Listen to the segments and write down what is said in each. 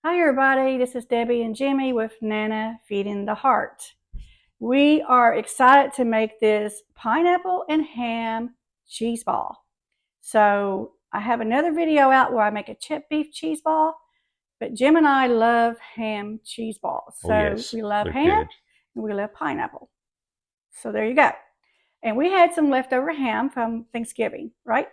Hi everybody, this is Debbie and Jimmy with Nana Feeding the Heart. We are excited to make this pineapple and ham cheese ball. So I have another video out where I make a chipped beef cheese ball, but Jim and I love ham cheese balls. So yes, we love they're ham good. and we love pineapple. So there you go. And we had some leftover ham from Thanksgiving, right?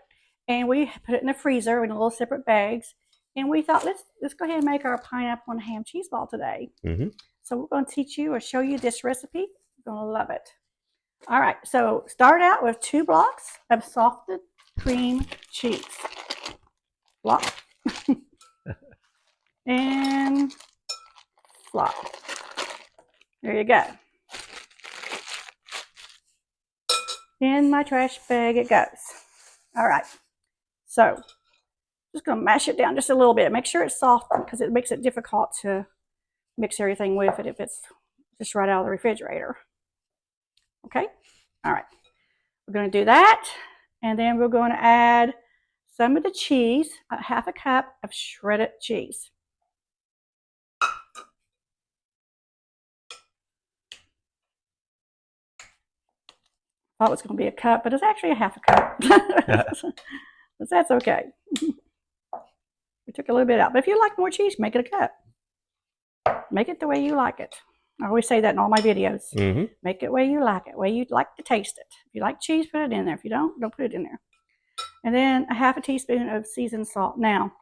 And we put it in the freezer in little separate bags. And we thought, let's go ahead and make our pineapple and ham cheese ball today. hmm So we're going to teach you or show you this recipe. You're going to love it. All right, so start out with 2 blocks of softened cream cheese. Block and flop. There you go. In my trash bag it goes. All right, so just going to mash it down just a little bit. Make sure it's soft because it makes it difficult to mix everything with it if it's just right out of the refrigerator. Okay, all right. We're going to do that, and then we're going to add some of the cheese, a half a cup of shredded cheese. Thought it was going to be a cup, but it's actually a half a cup. But that's okay. We took a little bit out. But if you like more cheese, make it a cup. Make it the way you like it. I always say that in all my videos. Make it the way you like it, the way you'd like to taste it. If you like cheese, put it in there. If you don't put it in there. And then a half a teaspoon of seasoned salt. Now,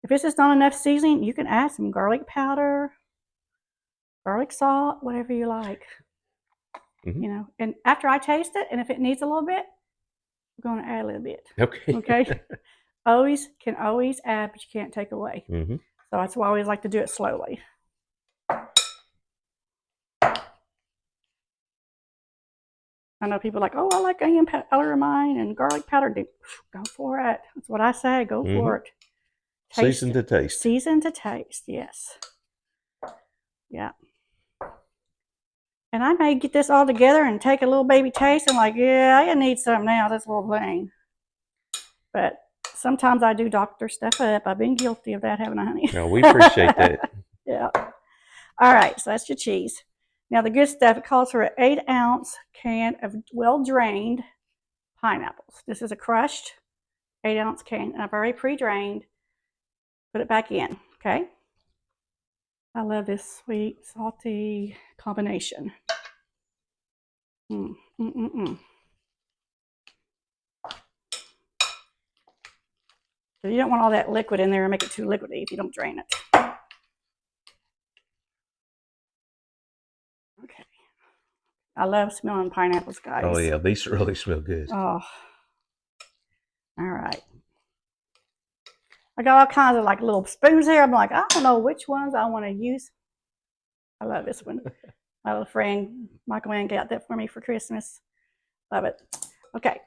if this is not enough seasoning, you can add some garlic powder, garlic salt, whatever you like. You know, and after I taste it, and if it needs a little bit, we're going to add a little bit. Okay. Okay. Can always add, but you can't take away. hmm So that's why I always like to do it slowly. I know people are like, oh, I like onion powder in mine and garlic powder. Go for it. That's what I say. Go for it. Season to taste. Season to taste, yes. Yeah. And I may get this all together and take a little baby taste and like, yeah, I need something now, this little thing. But sometimes I do doctor stuff up. I've been guilty of that, haven't I, honey? No, we appreciate that. Yeah. All right, so that's your cheese. Now the good stuff, it calls for an 8-ounce can of well-drained pineapples. This is a crushed 8-ounce can, and I've already pre-drained. Put it back in, okay? I love this sweet, salty combination. So you don't want all that liquid in there and make it too liquidy if you don't drain it. Okay. I love smelling pineapples, guys. Oh yeah, these really smell good. Oh. All right. I got all kinds of like little spoons here. I'm like, I don't know which ones I want to use. I love this one. My little friend Michael Ann got that for me for Christmas. Love it. Okay.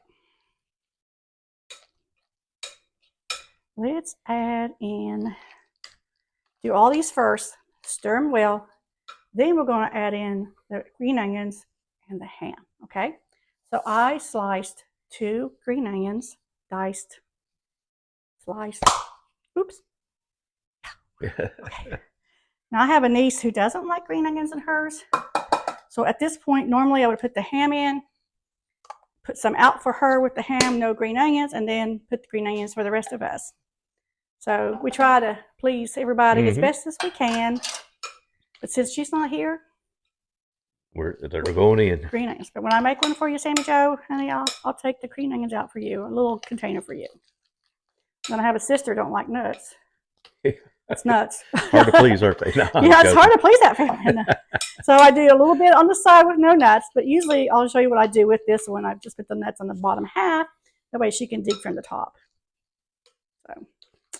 Let's add in, do all these first, stir them well. Then we're going to add in the green onions and the ham, okay? So I sliced 2 green onions, diced, sliced. Oops. Okay. Now I have a niece who doesn't like green onions in hers. So at this point, normally I would put the ham in, put some out for her with the ham, no green onions, and then put the green onions for the rest of us. So we try to please everybody as best as we can. But since she's not here, they're going in. Green onions. But when I make one for you, Sammy Joe, honey, I'll take the green onions out for you, a little container for you. Then I have a sister who don't like nuts. It's nuts. Hard to please, aren't they? No, yeah, it's hard to please that family. So I do a little bit on the side with no nuts, but usually I'll show you what I do with this one. I just put the nuts on the bottom half. That way she can dig from the top. So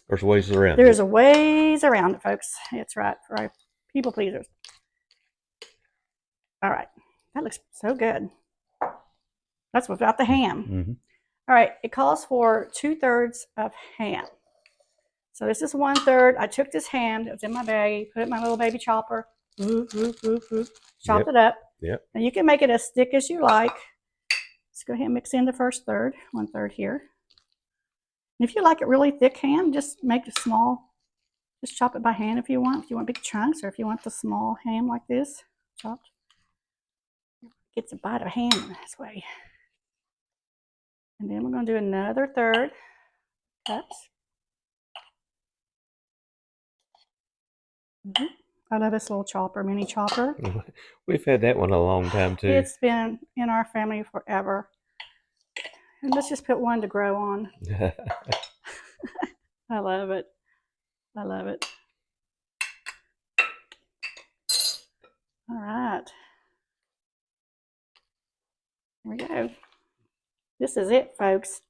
there's ways around it. There's a ways around it, folks. It's right for our people pleasers. All right. That looks so good. That's without the ham. All right. It calls for 2/3 of ham. So this is 1/3. I took this ham that was in my bag, put it in my little baby chopper, chopped it up. Yep. And you can make it as thick as you like. Let's go ahead and mix in the first third, 1/3 here. And if you like it really thick ham, just make a small Just chop it by hand if you want. If you want big chunks, or if you want the small ham like this, chopped. Gets a bite of ham this way. And then we're going to do another third cuts. I love this little chopper, mini chopper. We've had that one a long time too. It's been in our family forever. And let's just put one to grow on. I love it. I love it. All right. Here we go. This is it, folks.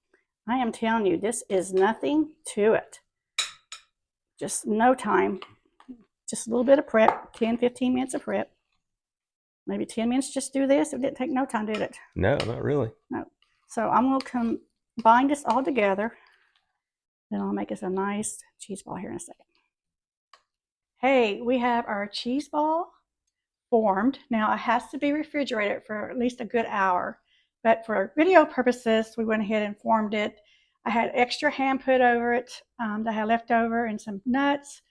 I am telling you, this is nothing to it. Just no time. Just a little bit of prep, 10, 15 minutes of prep. Maybe 10 minutes just do this. It didn't take no time, did it? No, not really. No. So I'm going to combine this all together. Then I'll make us a nice cheese ball here in a second. Hey, we have our cheese ball formed. Now it has to be refrigerated for at least a good hour. But for video purposes, we went ahead and formed it. I had extra ham put over it that I had left over and some nuts.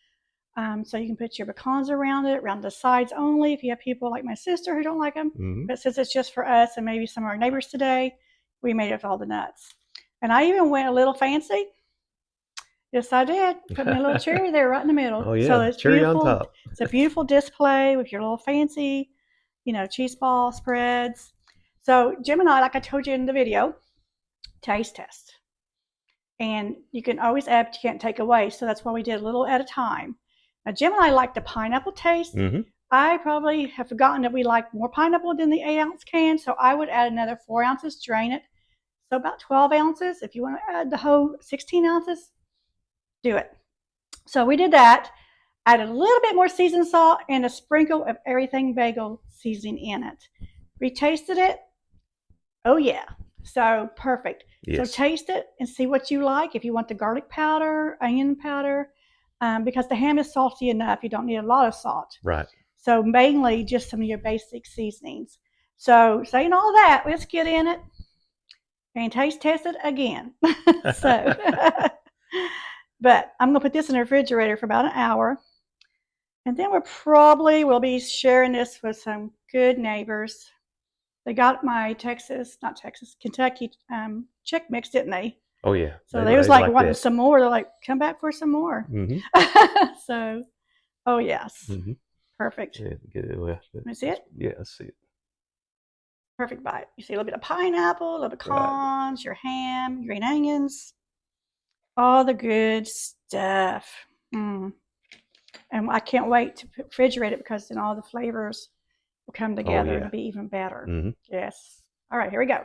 So you can put your pecans around it, around the sides only if you have people like my sister who don't like them. But since it's just for us and maybe some of our neighbors today, we made it with all the nuts. And I even went a little fancy. Yes, I did. Put me a little cherry there right in the middle. Oh, yeah. So it's cherry beautiful. on top. It's a beautiful display with your little fancy, cheese ball spreads. So Jim and I, like I told you in the video, taste test. And you can always add, but you can't take away. So that's why we did a little at a time. Now, Jim and I like the pineapple taste. I probably have forgotten that we like more pineapple than the 8-ounce can. So I would add another 4 ounces, drain it. So about 12 ounces. If you want to add the whole 16 ounces, do it. So we did that. Added a little bit more seasoned salt and a sprinkle of Everything Bagel Seasoning in it. Retasted it. Oh, yeah. So perfect. Yes. So taste it and see what you like. If you want the garlic powder, onion powder, because the ham is salty enough. You don't need a lot of salt. Right. So mainly just some of your basic seasonings. So saying all that, let's get in it and taste test it again. But I'm going to put this in the refrigerator for about an hour. And then we'll be sharing this with some good neighbors. They got my Kentucky Chick mix, didn't they? Oh, yeah. So they was like wanting some more. They're like, come back for some more. So, oh, yes. Perfect. Yeah, see it? Yeah, I see it. Perfect bite. You see a little bit of pineapple, a little pecans, your ham, green onions, all the good stuff. And I can't wait to refrigerate it because then all the flavors will come together and be even better. Yes. All right, here we go.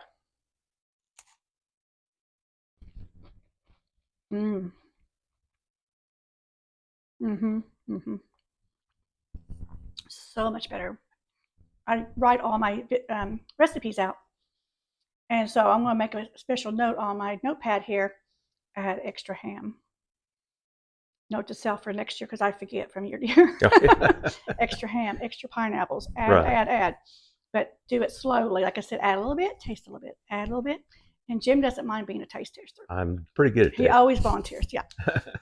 So much better. I write all my recipes out. And so I'm going to make a special note on my notepad here. Add extra ham. Note to self for next year because I forget from year to year. Extra ham, extra pineapples, add. But do it slowly. Like I said, add a little bit, taste a little bit, add a little bit. And Jim doesn't mind being a taste tester. I'm pretty good at that. He always volunteers, yeah.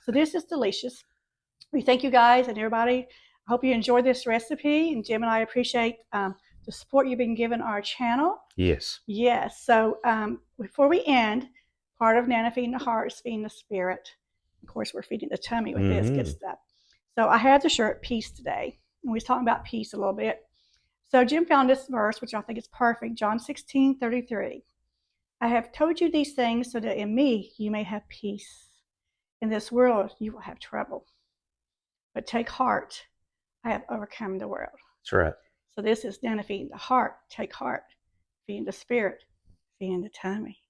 So this is delicious. We thank you guys and everybody. I hope you enjoyed this recipe. And Jim and I appreciate the support you've been giving our channel. Yes. Yes. So before we end, part of Nana feeding the heart is feeding the spirit. Of course, we're feeding the tummy with this good stuff. So I have the shirt Peace today. And we was talking about peace a little bit. So Jim found this verse, which I think is perfect. John 16:33. I have told you these things so that in me you may have peace. In this world you will have trouble. But take heart. I have overcome the world. That's right. So this is Nana feeding the heart. Take heart. Feeding the spirit. Feeding the tummy.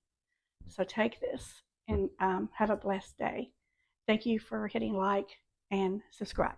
So take this and have a blessed day. Thank you for hitting like and subscribe.